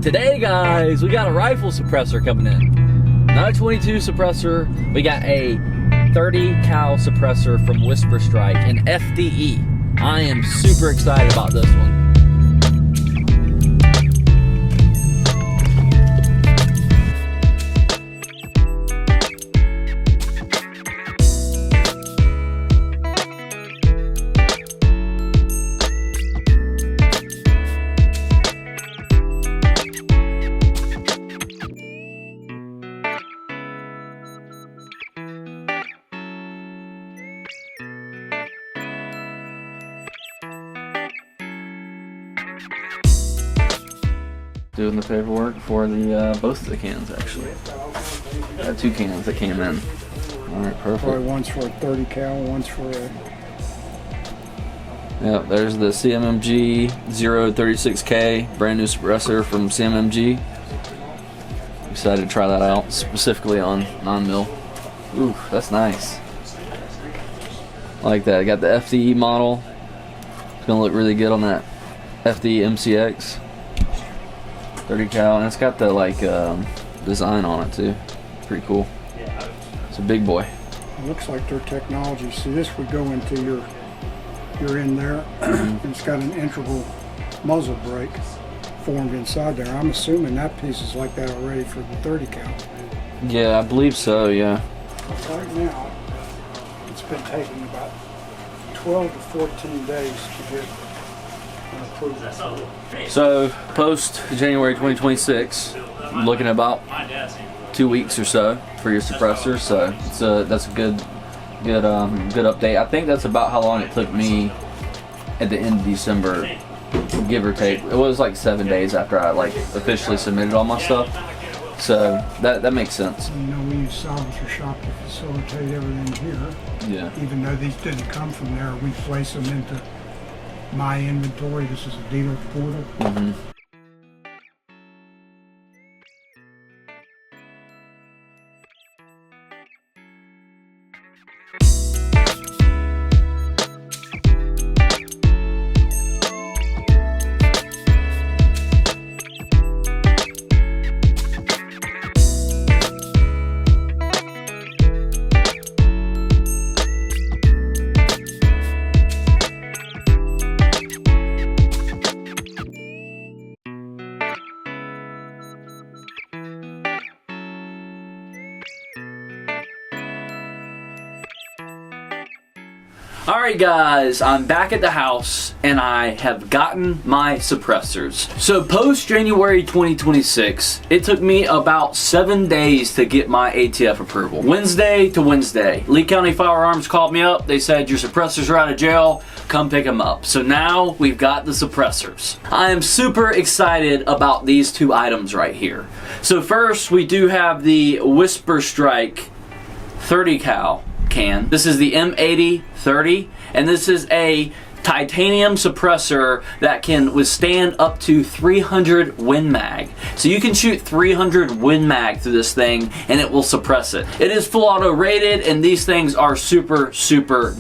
Today, guys, we got a rifle suppressor coming in. Not a 22 suppressor, we got a 30 cal suppressor from Whisper Strike, an FDE. I am super excited about this one. Doing the paperwork for the both of the cans, actually. Got two cans that came in. Alright, perfect. Probably one's for a 30 cal, one's for a... Yep, there's the CMMG 036K, brand new suppressor from CMMG. Excited to try that out, specifically on 9mm. Ooh, that's nice. I like that. I got the FDE model. It's gonna look really good on that FDE MCX. 30 cal, and it's got the like design on it too. Pretty cool. It's a big boy. It looks like their technology. See, this would go into your in there, and it's got an integral muzzle brake formed inside there. I'm assuming that piece is like that already for the 30 cal. Yeah, I believe so. Yeah. Right now, it's been taking about 12 to 14 days to get an approval. So post January 2026, looking at about 2 weeks or so for your suppressor. So that's a good update. I think that's about how long it took me at the end of December, give or take. It was like 7 days after I like officially submitted all my stuff. So that makes sense. You know, we use Salvage Shop to facilitate everything here. Yeah. Even though these didn't come from there, we place them into my inventory. This is a dealer portal. Mm-hmm. Alright guys, I'm back at the house and I have gotten my suppressors. So post January 2026, it took me about 7 days to get my ATF approval. Wednesday to Wednesday. Lee County Firearms called me up. They said your suppressors are out of jail, come pick them up. So now we've got the suppressors. I am super excited about these two items right here. So first we do have the Whisper Strike 30 cal can. This is the M80 30, and this is a titanium suppressor that can withstand up to 300 Win Mag. So you can shoot 300 Win Mag through this thing and it will suppress it. It is full auto rated, and these things are super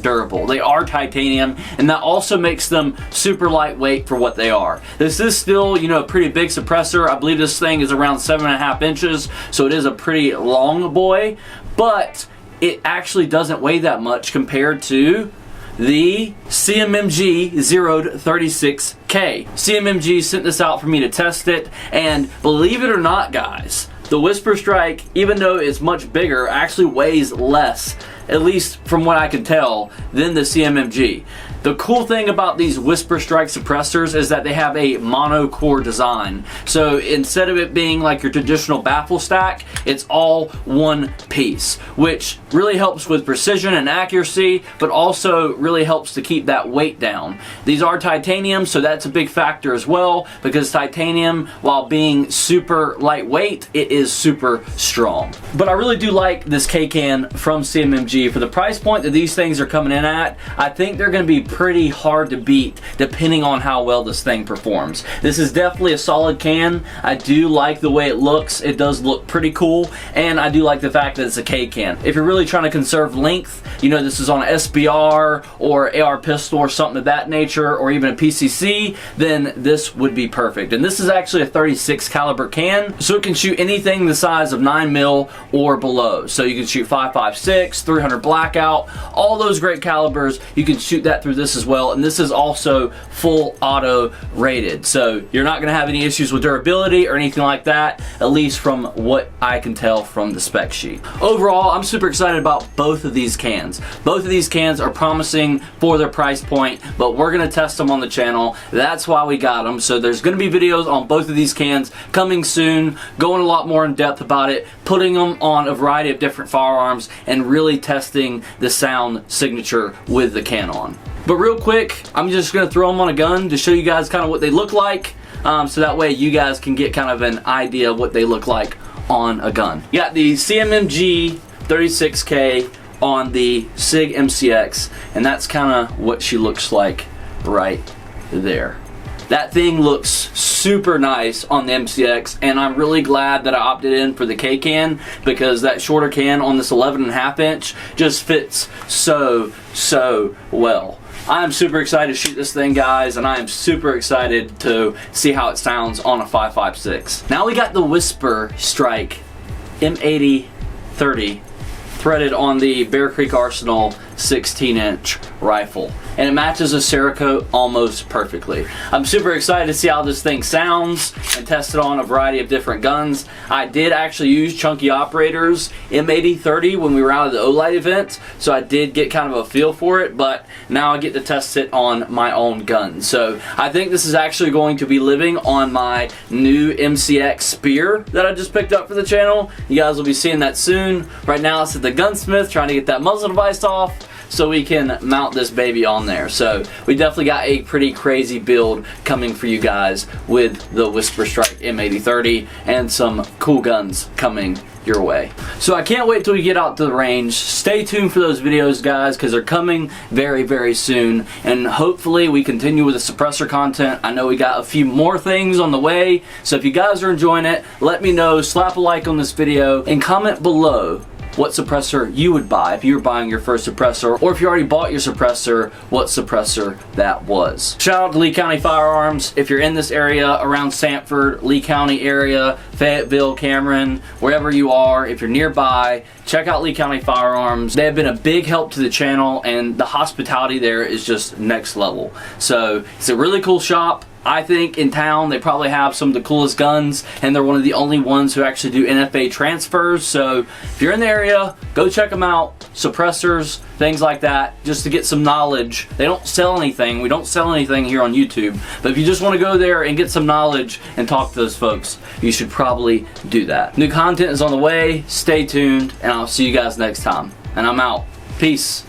durable. They are titanium, and that also makes them super lightweight for what they are. This is still, you know, a pretty big suppressor. I believe this thing is around 7.5 inches, so it is a pretty long boy, but it actually doesn't weigh that much compared to the CMMG 036K. CMMG sent this out for me to test it, and believe it or not guys, the Whisper Strike, even though it's much bigger, actually weighs less, at least from what I can tell, than the CMMG. The cool thing about these Whisper Strike suppressors is that they have a monocore design. So instead of it being like your traditional baffle stack, it's all one piece, which really helps with precision and accuracy, but also really helps to keep that weight down. These are titanium, so that's a big factor as well, because titanium, while being super lightweight, it is super strong. But I really do like this K-Can from CMMG. For the price point that these things are coming in at, I think they're going to be pretty hard to beat depending on how well this thing performs. This is definitely a solid can. I do like the way it looks. It does look pretty cool, and I do like the fact that it's a K can. If you're really trying to conserve length, you know, this is on an SBR or AR pistol or something of that nature, or even a PCC, then this would be perfect. And this is actually a 36 caliber can, so it can shoot anything the size of 9mm or below. So you can shoot 5.56, 300 blackout, all those great calibers. You can shoot that through this as well, and this is also full auto rated, so you're not going to have any issues with durability or anything like that, at least from what I can tell from the spec sheet. Overall, I'm super excited about both of these cans. Both of these cans are promising for their price point, but we're going to test them on the channel. That's why we got them. So there's going to be videos on both of these cans coming soon, going a lot more in depth about it, putting them on a variety of different firearms, and really testing the sound signature with the can on. But real quick, I'm just going to throw them on a gun to show you guys kind of what they look like, so that way you guys can get kind of an idea of what they look like on a gun. You got the CMMG 36K on the SIG MCX, and that's kind of what she looks like right there. That thing looks super nice on the MCX, and I'm really glad that I opted in for the K can, because that shorter can on this 11.5 inch just fits so well. I'm super excited to shoot this thing, guys, and I am super excited to see how it sounds on a 5.56. Now we got the Whisper Strike M80 30 threaded on the Bear Creek Arsenal 16-inch rifle, and it matches a Cerakote almost perfectly. I'm super excited to see how this thing sounds and test it on a variety of different guns. I did actually use Chunky Operator's M80 30 when we were out at the Olight event, so I did get kind of a feel for it, but now I get to test it on my own gun. So I think this is actually going to be living on my new MCX Spear that I just picked up for the channel. You guys will be seeing that soon. Right now it's at the gunsmith trying to get that muzzle device off so we can mount this baby on there. So we definitely got a pretty crazy build coming for you guys with the Whisper Strike M80 30 and some cool guns coming your way. So I can't wait till we get out to the range. Stay tuned for those videos, guys, because they're coming very soon, and hopefully we continue with the suppressor content. I know we got a few more things on the way, so if you guys are enjoying it, let me know. Slap a like on this video and comment below what suppressor you would buy if you were buying your first suppressor, or if you already bought your suppressor, what suppressor that was. Shout out to Lee County Firearms. If you're in this area around Sanford, Lee County area, Fayetteville, Cameron, wherever you are, if you're nearby, check out Lee County Firearms. They have been a big help to the channel, and the hospitality there is just next level. So it's a really cool shop. I think in town they probably have some of the coolest guns, and they're one of the only ones who actually do NFA transfers. So if you're in the area, go check them out. Suppressors, things like that, just to get some knowledge. They don't sell anything. We don't sell anything here on YouTube. But if you just want to go there and get some knowledge and talk to those folks, you should probably do that. New content is on the way. Stay tuned, and I'll see you guys next time. And I'm out. Peace.